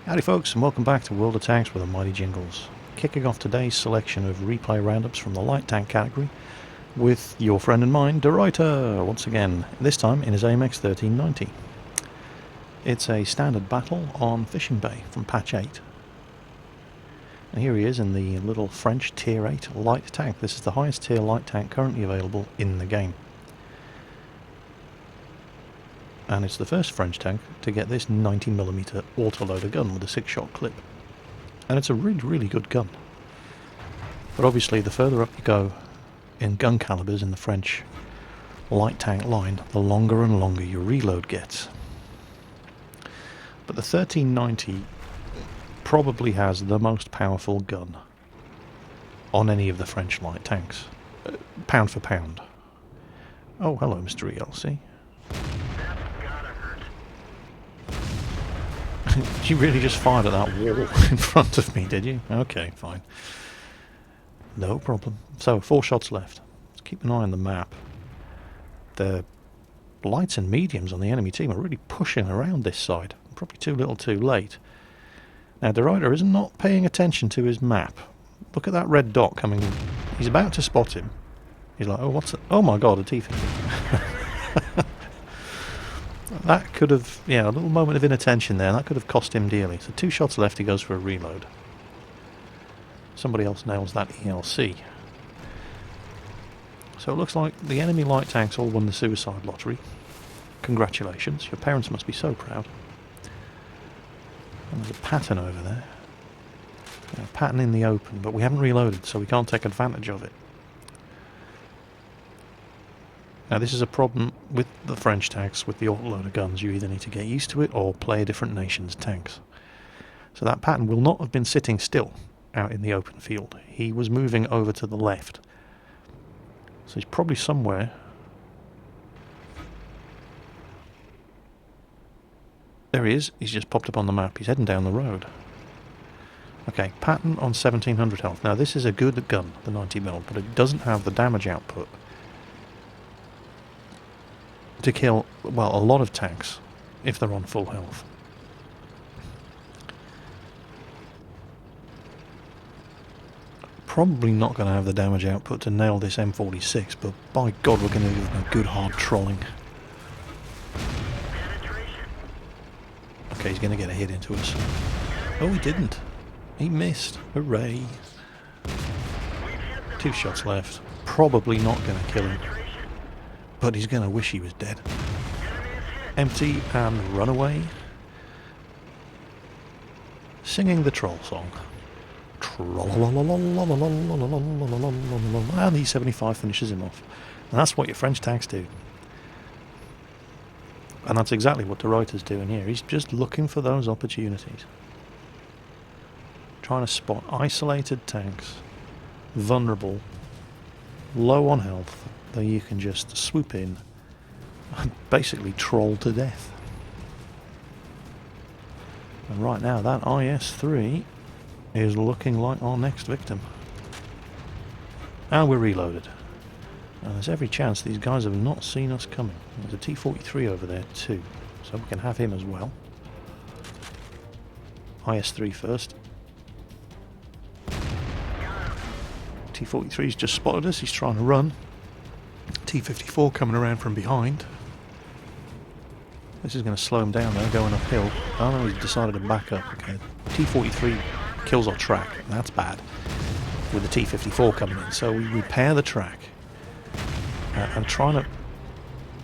Howdy folks, and welcome back to World of Tanks with the mighty Jingles. Kicking off today's selection of replay roundups from the light tank category with your friend and mine, De Ruyter, once again, this time in his AMX 1390. It's a standard battle on Fishing Bay from patch 8. And here he is in the little French tier 8 light tank. This is the highest tier light tank currently available in the game. And it's the first French tank to get this 90mm autoloader gun with a 6-shot clip. And it's a really good gun. But obviously the further up you go in gun calibers in the French light tank line, the longer and longer your reload gets. But the 1390 probably has the most powerful gun on any of the French light tanks, pound for pound. Oh, hello Mr. ELC. You really just fired at that wall in front of me, did you? Okay, fine. No problem. So, 4 shots left. Let's keep an eye on the map. The lights and mediums on the enemy team are really pushing around this side. Probably too little too late. Now, De Ruyter is not paying attention to his map. Look at that red dot coming. He's about to spot him. He's like, oh, what's it? Oh my god, a T-50. That could have, yeah, a little moment of inattention there. That could have cost him dearly. So 2 shots left, he goes for a reload. Somebody else nails that ELC. So it looks like the enemy light tanks all won the suicide lottery. Congratulations, your parents must be so proud. And there's a pattern over there. A pattern in the open, but we haven't reloaded, so we can't take advantage of it. Now this is a problem with the French tanks, with the autoloader guns. You either need to get used to it or play a different nation's tanks. So that pattern will not have been sitting still out in the open field. He was moving over to the left. So he's probably somewhere. There he is. He's just popped up on the map. He's heading down the road. Okay, pattern on 1700 health. Now this is a good gun, the 90mm, but it doesn't have the damage output to kill, well, a lot of tanks if they're on full health. Probably not going to have the damage output to nail this M46, but by God we're going to give him a good hard trolling. Okay, he's going to get a hit into us. Oh, he didn't. He missed. Hooray. 2 shots left. Probably not going to kill him. But he's going to wish he was dead. Empty and run away. Singing the troll song. And the 75 finishes him off. And that's what your French tanks do. And that's exactly what De Ruyter's doing here. He's just looking for those opportunities. Trying to spot isolated tanks. Vulnerable. Low on health. That you can just swoop in and basically troll to death. And right now that IS-3 is looking like our next victim. And we're reloaded. And there's every chance these guys have not seen us coming. There's a T-43 over there too, so we can have him as well. IS-3 first. T-43's just spotted us, he's trying to run. T-54 coming around from behind. This is going to slow him down though, going uphill. Oh no, he's decided to back up. Okay, T-43 kills our track, and that's bad, with the T-54 coming in. So we repair the track. And trying to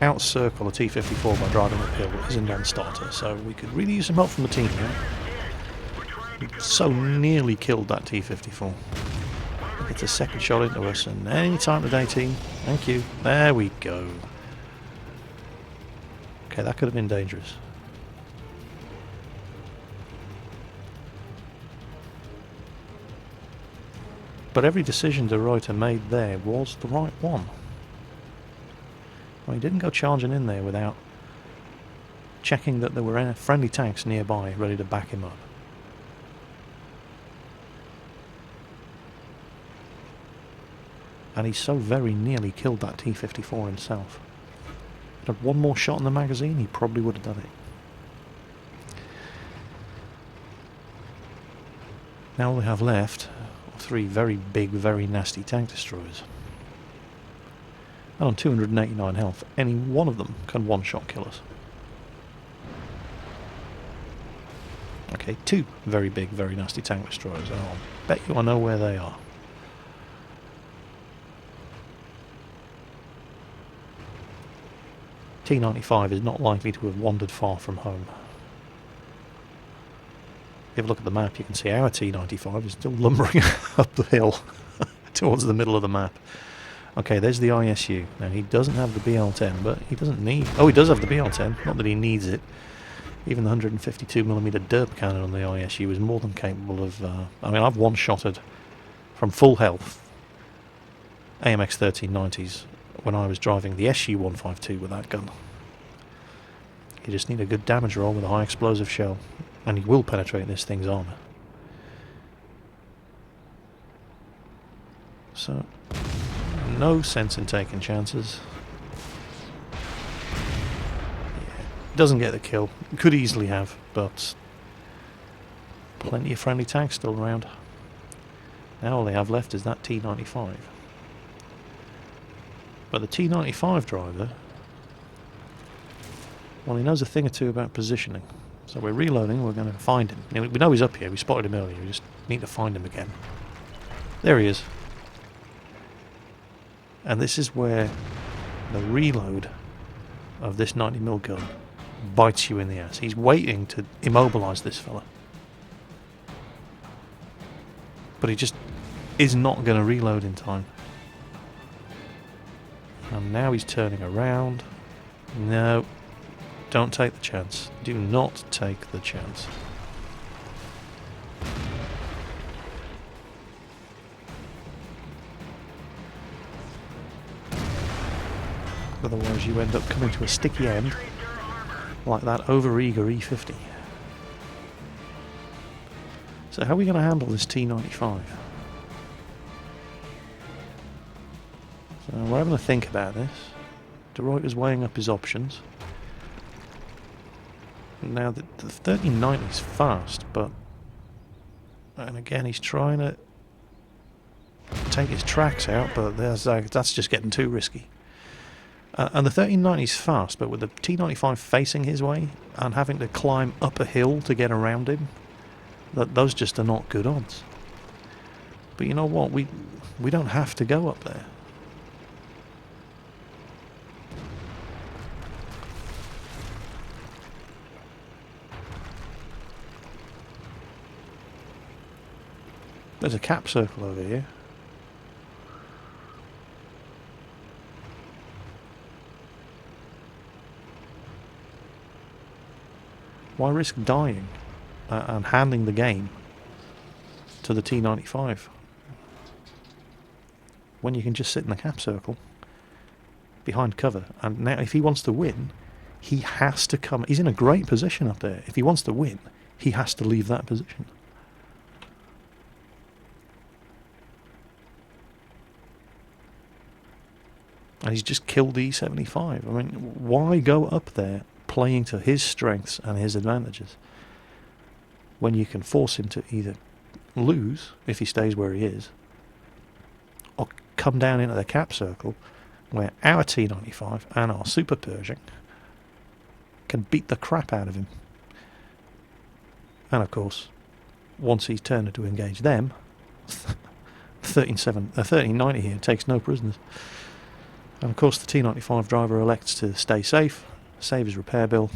out-circle a T-54 by driving uphill is a non-starter, so we could really use some help from the team here. We so nearly killed that T-54. It's a second shot into us, and any time today, team. Thank you. There we go. Okay, that could have been dangerous. But every decision De Ruyter made there was the right one. Well, he didn't go charging in there without checking that there were friendly tanks nearby ready to back him up. And he so very nearly killed that T-54 himself. If he'd had one more shot in the magazine, he probably would have done it. Now all we have left are 3 very big, very nasty tank destroyers. And on 289 health, any one of them can one-shot kill us. Okay, 2 very big, very nasty tank destroyers. And I'll bet you I know where they are. T-95 is not likely to have wandered far from home. If you have a look at the map, you can see our T-95 is still lumbering up the hill towards the middle of the map. Okay, there's the ISU. Now, he doesn't have the BL-10, but he doesn't need... Oh, he does have the BL-10, not that he needs it. Even the 152mm derp cannon on the ISU is more than capable of... I mean, I've one-shotted from full health AMX 1390s when I was driving the SU-152 with that gun. You just need a good damage roll with a high explosive shell, and he will penetrate this thing's armour. So, no sense in taking chances. Yeah, doesn't get the kill. Could easily have, but plenty of friendly tanks still around. Now all they have left is that T-95. But the T-95 driver, well, he knows a thing or two about positioning. So we're reloading, we're going to find him. We know he's up here, we spotted him earlier, we just need to find him again. There he is. And this is where the reload of this 90mm gun bites you in the ass. He's waiting to immobilise this fella. But he just is not going to reload in time. And now he's turning around. No. Don't take the chance. Do not take the chance. Otherwise you end up coming to a sticky end like that over-eager E50. So how are we going to handle this T-95? So we're having to think about this. De Ruyter's weighing up his options. Now the 1390 is fast, but... And again he's trying to take his tracks out, but that's just getting too risky. And the 1390 is fast, but with the T-95 facing his way and having to climb up a hill to get around him, those just are not good odds. But you know what? We don't have to go up there. There's a cap circle over here. Why risk dying and handing the game to the T-95 when you can just sit in the cap circle behind cover? And now if he wants to win, he has to come... He's in a great position up there. If he wants to win, he has to leave that position. And he's just killed the E75. I mean, why go up there playing to his strengths and his advantages when you can force him to either lose if he stays where he is, or come down into the cap circle where our T-95 and our Super Pershing can beat the crap out of him. And of course, once he's turned to engage them, 1390 here takes no prisoners. And of course the T-95 driver elects to stay safe, save his repair bill,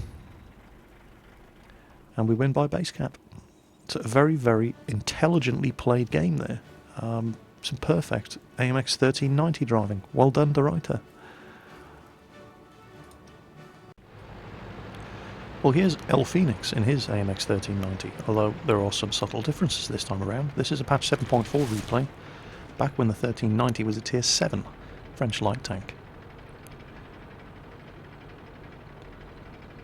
and we win by base cap. It's a very, very intelligently played game there. Some perfect AMX 1390 driving. Well done, De Ruyter. Well, here's El Phoenix in his AMX 1390, although there are some subtle differences this time around. This is a patch 7.4 replay, back when the 1390 was a tier 7 French light tank.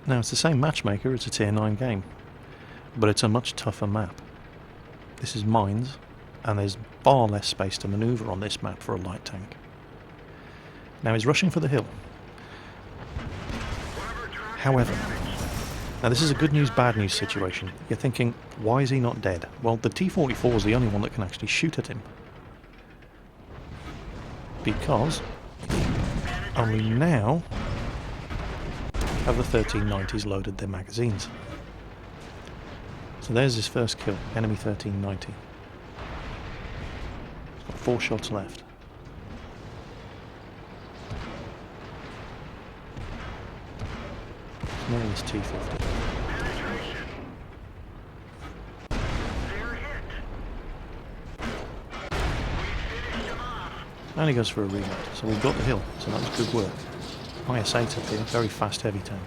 Now, it's the same matchmaker, it's a tier 9 game, but it's a much tougher map. This is mines, and there's far less space to manoeuvre on this map for a light tank. Now he's rushing for the hill. However, Now this is a good news, bad news situation. You're thinking, why is he not dead? Well, the T-44 is the only one that can actually shoot at him. Because only now have the 1390s loaded their magazines. So there's his first kill, enemy 1390. He's got 4 shots left. It's near this T-50. And he goes for a reload, so we've got the hill, so that was good work. IS-8 up here, very fast heavy tank.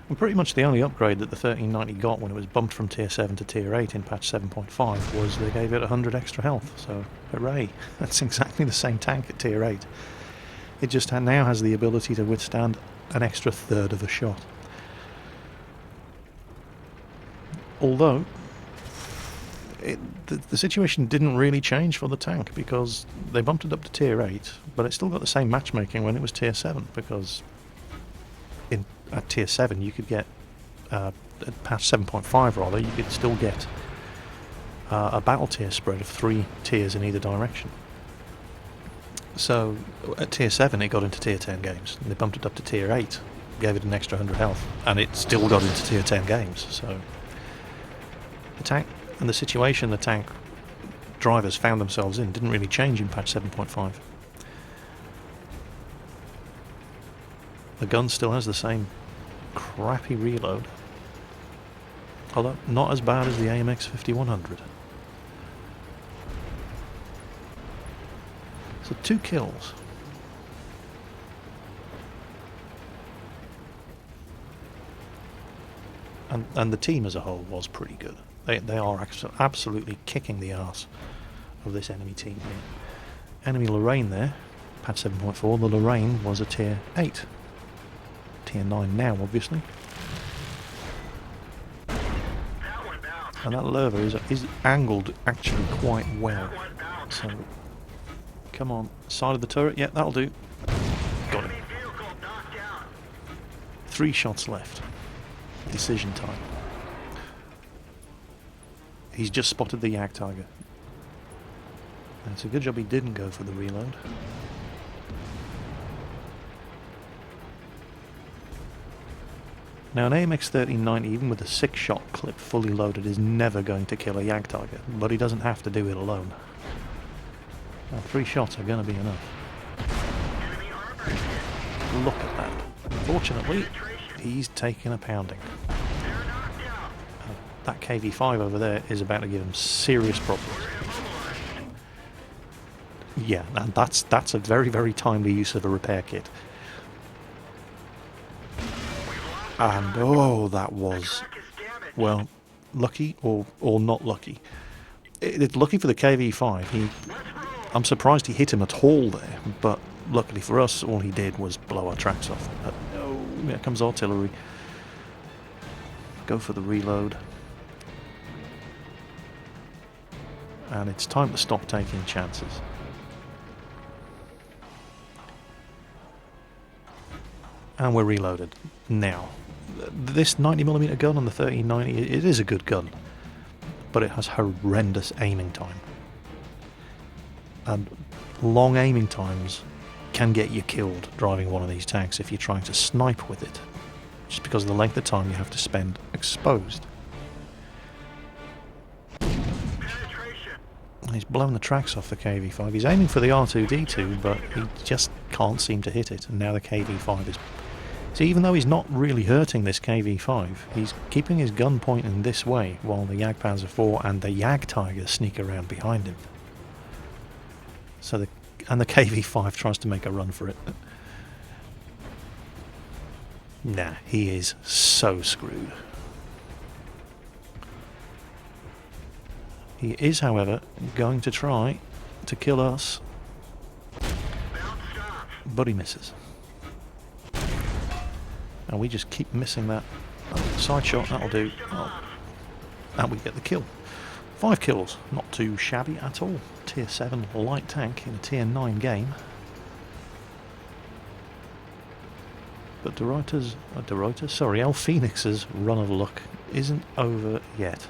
And pretty much the only upgrade that the 1390 got when it was bumped from tier 7 to tier 8 in patch 7.5 was they gave it 100 extra health, so hooray, that's exactly the same tank at tier 8. It just now has the ability to withstand an extra third of a shot. Although, the situation didn't really change for the tank because they bumped it up to tier 8, but it still got the same matchmaking when it was tier 7, because at tier 7 you could get, at patch 7.5 rather, you could still get a battle tier spread of 3 tiers in either direction. So at tier 7 it got into tier 10 games, and they bumped it up to tier 8, gave it an extra 100 health, and it still got into tier 10 games, so... The tank and the situation the tank drivers found themselves in didn't really change in patch 7.5. The gun still has the same crappy reload, although not as bad as the AMX 5100. So 2 kills. And the team as a whole was pretty good. They are absolutely kicking the arse of this enemy team here. Enemy Lorraine there, patch 7.4, the Lorraine was a tier 8. Tier 9 now, obviously. And that Lerva is angled actually quite well. So, come on, side of the turret, yeah, that'll do. Got him. 3 shots left. Decision time. He's just spotted the Yak Tiger. And it's a good job he didn't go for the reload. Now an AMX 1390, even with a 6-shot clip fully loaded, is never going to kill a Yak Tiger, but he doesn't have to do it alone. Now 3 shots are going to be enough. Look at that. Fortunately, he's taking a pounding. That KV-5 over there is about to give him serious problems. Yeah, and that's a very, very timely use of a repair kit. And oh, that was, well, lucky or not lucky. It's lucky for the KV-5. I'm surprised he hit him at all there, but luckily for us, all he did was blow our tracks off. But no, here comes artillery. Go for the reload. And it's time to stop taking chances. And we're reloaded. Now, this 90mm gun on the 1390, it is a good gun, but it has horrendous aiming time. And long aiming times can get you killed driving one of these tanks if you're trying to snipe with it, just because of the length of time you have to spend exposed. He's blowing the tracks off the KV-5. He's aiming for the R2-D2, but he just can't seem to hit it. And now the KV-5 is... See, even though he's not really hurting this KV-5, he's keeping his gun pointing this way, while the Jagdpanzer IV and the Jagd Tigers sneak around behind him. So the KV-5 tries to make a run for it. Nah, he is so screwed. He is, however, going to try to kill us, but he misses. And we just keep missing that side shot. That'll do. Oh, and we get the kill. 5 kills, not too shabby at all. Tier 7 light tank in a Tier 9 game. But El Phoenix's run of luck isn't over yet.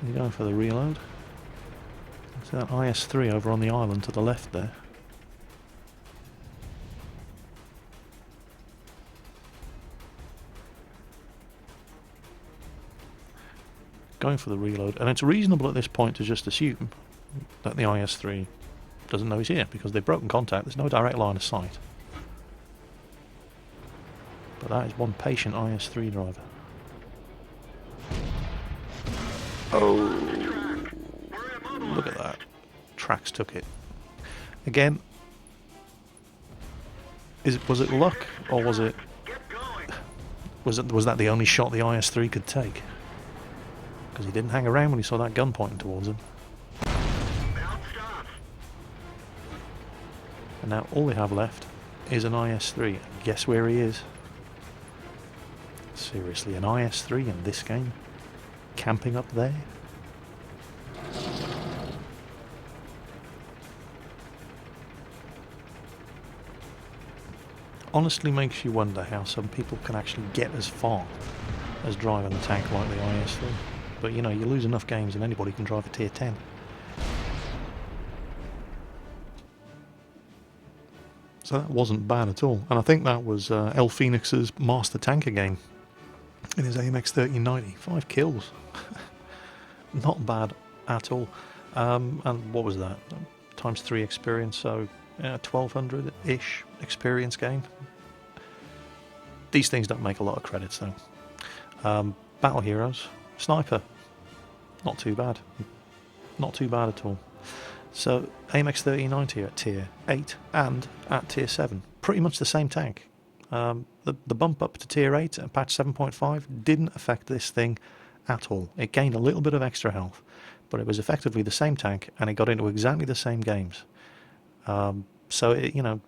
You're going for the reload. See that IS-3 over on the island to the left there. Going for the reload, and it's reasonable at this point to just assume that the IS-3 doesn't know he's here, because they've broken contact, there's no direct line of sight. But that is one patient IS-3 driver. Oh, look at that. Tracks took it. Again, was it luck, or was that the only shot the IS-3 could take? Because he didn't hang around when he saw that gun pointing towards him. And now all they have left is an IS-3. Guess where he is? Seriously, an IS-3 in this game? Camping up there? Honestly makes you wonder how some people can actually get as far as driving a tank like the IS-3. But you know, you lose enough games and anybody can drive a Tier 10. So that wasn't bad at all. And I think that was El Phoenix's master tanker game in his AMX 1390. 5 kills. Not bad at all. And what was that? Times 3 experience, so 1200-ish experience gain. These things don't make a lot of credits though. Battle Heroes. Sniper. Not too bad. Not too bad at all. So AMX 1390 at Tier 8 and at Tier 7. Pretty much the same tank. The bump up to Tier 8 at patch 7.5 didn't affect this thing at all. It gained a little bit of extra health, but it was effectively the same tank and it got into exactly the same games. So, it, you know,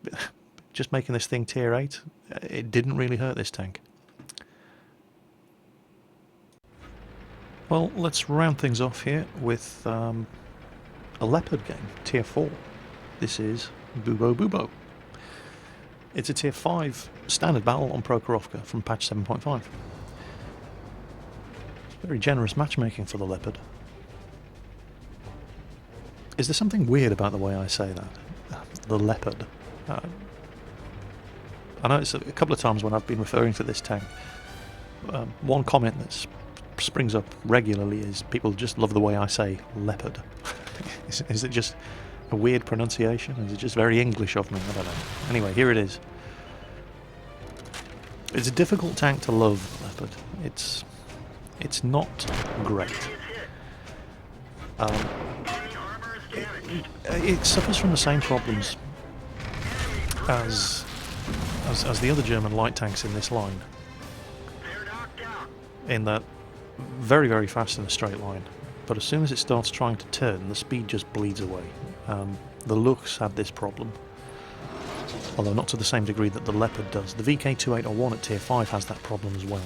just making this thing Tier 8, it didn't really hurt this tank. Well, let's round things off here with a Leopard game, Tier 4. This is Bubo Bubo. It's a Tier 5 standard battle on Prokhorovka from patch 7.5. It's very generous matchmaking for the Leopard. Is there something weird about the way I say that? The Leopard. I know it's a couple of times when I've been referring to this tank. One comment that springs up regularly is people just love the way I say Leopard. Is it just a weird pronunciation? Is it just very English of me? I don't know. Anyway, here it is. It's a difficult tank to love, Leopard. It's not great. It suffers from the same problems as the other German light tanks in this line, in that very, very fast in a straight line, but as soon as it starts trying to turn, the speed just bleeds away. The Lux had this problem, although not to the same degree that the Leopard does. The VK2801 at Tier 5 has that problem as well.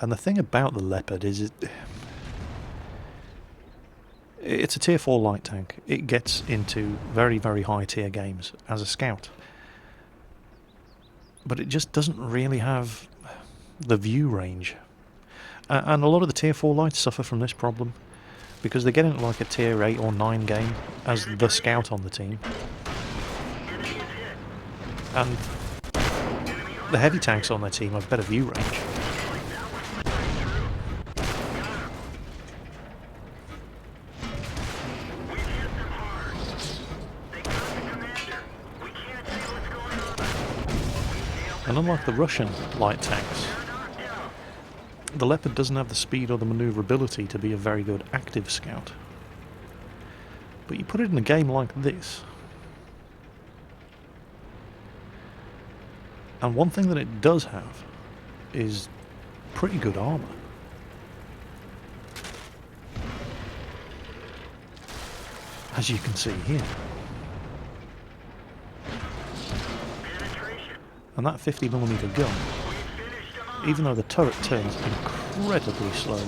And the thing about the Leopard is it's a Tier 4 light tank. It gets into very, very high tier games as a scout. But it just doesn't really have the view range. And a lot of the Tier 4 lights suffer from this problem, because they get into like a Tier 8 or 9 game as the scout on the team. And the heavy tanks on their team have better view range. And unlike the Russian light tanks, the Leopard doesn't have the speed or the manoeuvrability to be a very good active scout. But you put it in a game like this, and one thing that it does have is pretty good armour. As you can see here. And that 50mm gun, even though the turret turns incredibly slowly.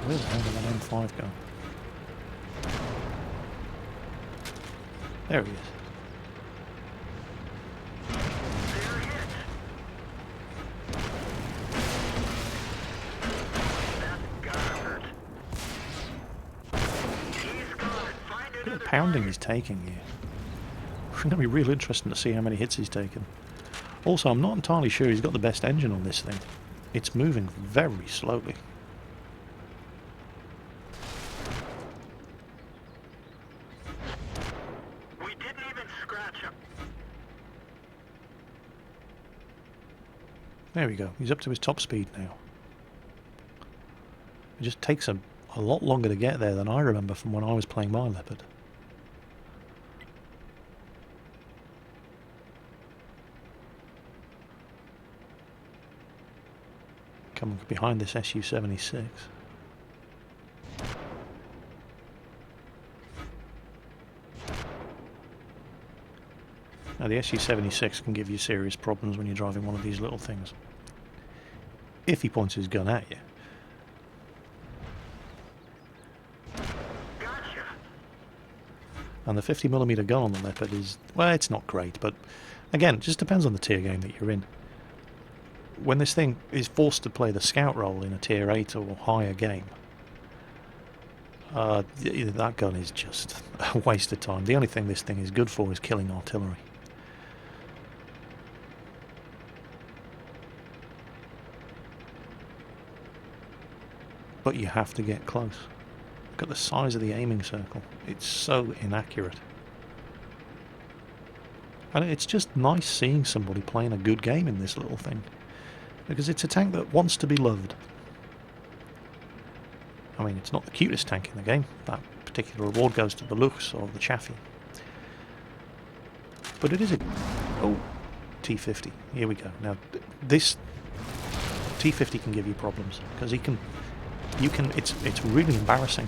Where the hell did that M5 go? There he is. Look at the pounding he's taking here. It's going to be real interesting to see how many hits he's taken. Also, I'm not entirely sure he's got the best engine on this thing. It's moving very slowly. We didn't even scratch him. There we go. He's up to his top speed now. It just takes a lot longer to get there than I remember from when I was playing my Leopard. Coming behind this Su-76. Now the Su-76 can give you serious problems when you're driving one of these little things. If he points his gun at you. Gotcha. And the 50mm gun on the Leopard is, well, it's not great, but again, it just depends on the tier game that you're in. When this thing is forced to play the scout role in a tier 8 or higher game, that gun is just a waste of time. The only thing this thing is good for is killing artillery. But you have to get close. Look at the size of the aiming circle. It's so inaccurate. And it's just nice seeing somebody playing a good game in this little thing. Because it's a tank that wants to be loved. I mean, it's not the cutest tank in the game. That particular award goes to the looks or the chassis. But it is a... Oh, T50. Here we go. Now, this T50 can give you problems. Because he can... You can... It's really embarrassing.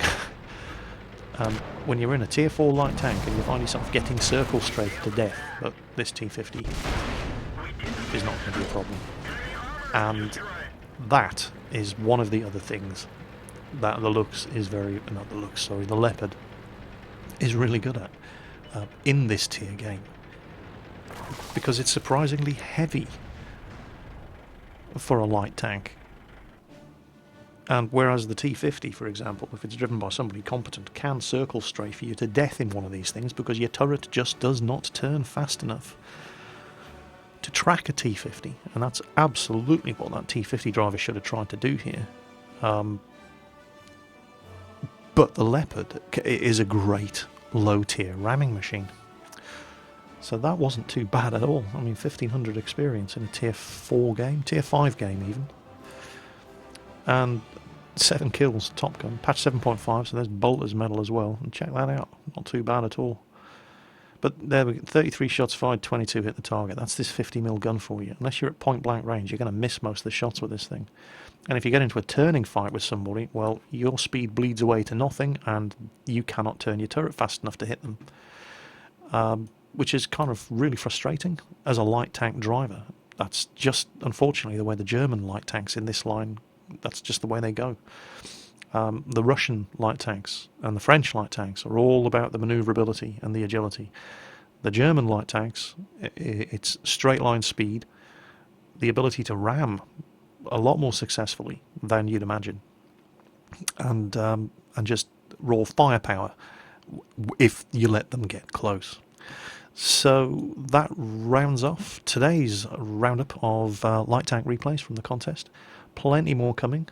When you're in a tier 4 light tank and you find yourself getting circle strafed to death. But this T50 is not going to be a problem. And that is one of the other things that the Lux is very... Not the Lux, sorry, the Leopard is really good at in this tier game. Because it's surprisingly heavy for a light tank. And whereas the T50, for example, if it's driven by somebody competent, can circle strafe you to death in one of these things because your turret just does not turn fast enough to track a T50, and that's absolutely what that T50 driver should have tried to do here. But the Leopard is a great low-tier ramming machine. So that wasn't too bad at all. I mean, 1500 experience in a tier 4 game, tier 5 game even. And 7 kills, Top Gun, patch 7.5, so there's Bolter's medal as well. And check that out, not too bad at all. But there we go, 33 shots fired, 22 hit the target. That's this 50mm gun for you. Unless you're at point blank range, you're going to miss most of the shots with this thing. And if you get into a turning fight with somebody, well, your speed bleeds away to nothing, and you cannot turn your turret fast enough to hit them. Which is kind of really frustrating as a light tank driver. That's just, unfortunately, the way the German light tanks in this line, that's just the way they go. The Russian light tanks and the French light tanks are all about the manoeuvrability and the agility. The German light tanks, it's straight line speed, the ability to ram a lot more successfully than you'd imagine, and just raw firepower if you let them get close. So that rounds off today's roundup of light tank replays from the contest. Plenty more coming.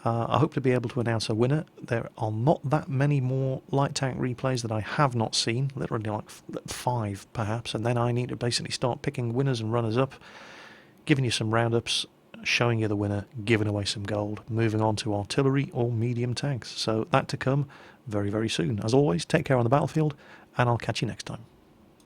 I hope to be able to announce a winner. There are not that many more light tank replays that I have not seen, literally like 5 perhaps, and then I need to basically start picking winners and runners up, giving you some roundups, showing you the winner, giving away some gold, moving on to artillery or medium tanks. So that to come very, very soon. As always, take care on the battlefield, and I'll catch you next time.